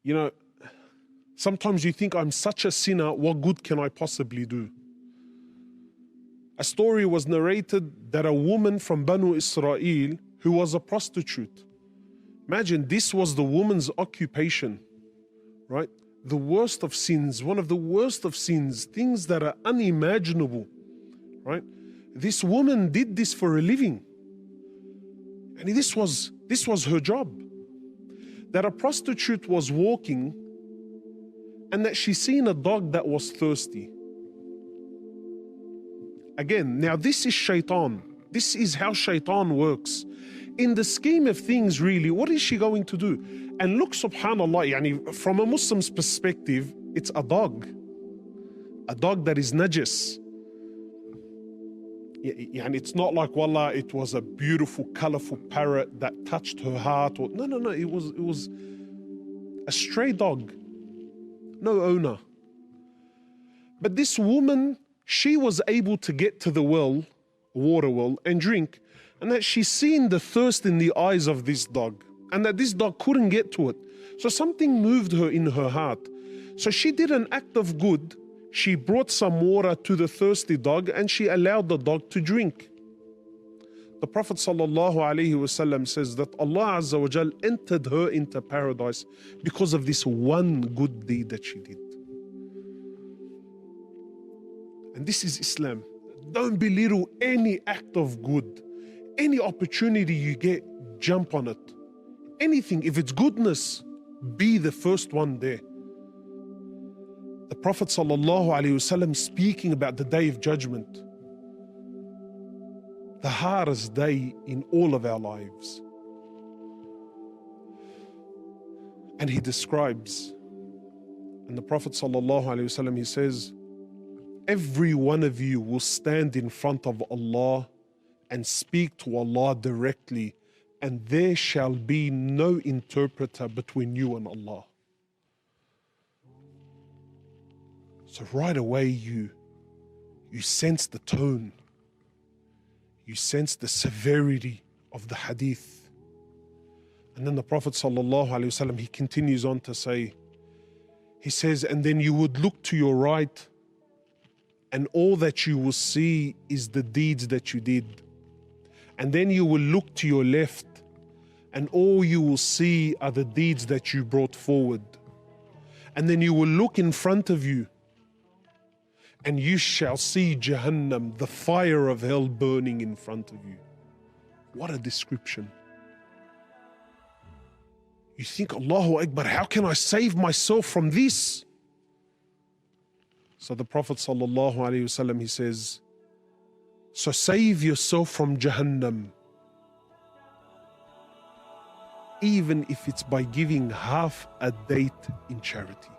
You know, sometimes you think, I'm such a sinner, what good can I possibly do? A story was narrated that a woman from Banu Israel who was a prostitute. Imagine, this was the woman's occupation, right? The worst of sins, one of the worst of sins, things that are unimaginable, right? This woman did this for a living. And this was her job. That a prostitute was walking and that she seen a dog that was thirsty. Again, now this is shaitan. This is how shaitan works. In the scheme of things, really, what is she going to do? And look, subhanAllah, yani, from a Muslim's perspective, it's a dog that is najis. And it's not like, wallah, it was a beautiful, colorful parrot that touched her heart. Or no, it was a stray dog, no owner. But this woman, she was able to get to the well, water well, and drink, and that she's seen the thirst in the eyes of this dog, and that this dog couldn't get to it. So something moved her in her heart. So she did an act of good. She brought some water to the thirsty dog and she allowed the dog to drink. The Prophet ﷺ says that Allah Azza wa Jal entered her into paradise because of this one good deed that she did. And this is Islam. Don't belittle any act of good. Any opportunity you get, jump on it. Anything, if it's goodness, be the first one there. The Prophet ﷺ speaking about the Day of Judgment, the hardest day in all of our lives. And he describes, and the Prophet ﷺ, he says, every one of you will stand in front of Allah and speak to Allah directly, and there shall be no interpreter between you and Allah. So right away you sense the tone, you sense the severity of the hadith. And then the Prophet ﷺ, he continues on to say, he says, and then you would look to your right and all that you will see is the deeds that you did. And then you will look to your left and all you will see are the deeds that you brought forward. And then you will look in front of you and you shall see Jahannam, the fire of hell burning in front of you. What a description. You think, Allahu Akbar, how can I save myself from this? So the Prophet ﷺ, he says, so save yourself from Jahannam, even if it's by giving half a date in charity.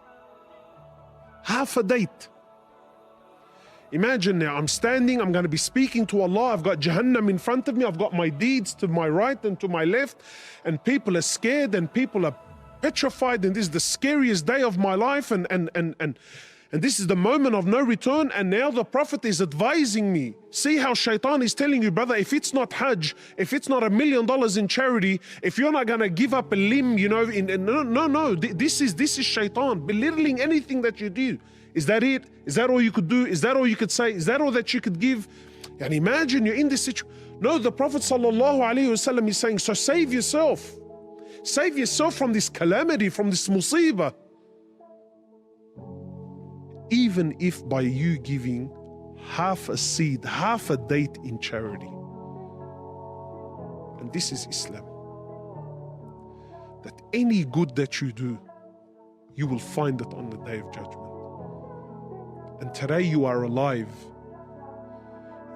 Half a date. Imagine now, I'm standing, I'm going to be speaking to Allah, I've got Jahannam in front of me, I've got my deeds to my right and to my left, and people are scared and people are petrified, and this is the scariest day of my life, and this is the moment of no return. And now the Prophet is advising me. See how shaitan is telling you, brother, if it's not Hajj, if it's not $1 million in charity, if you're not going to give up a limb, you know, no, this is shaitan belittling anything that you do. Is that it? Is that all you could do? Is that all you could say? Is that all that you could give? And imagine you're in this situation. No, the Prophet ﷺ is saying, so save yourself. Save yourself from this calamity, from this musibah. Even if by you giving half a seed, half a date in charity. And this is Islam. That any good that you do, you will find it on the Day of Judgment. And today you are alive.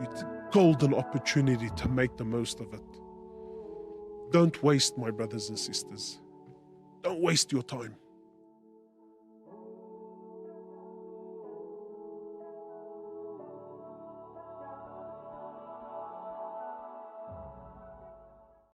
It's a golden opportunity to make the most of it. Don't waste, my brothers and sisters. Don't waste your time.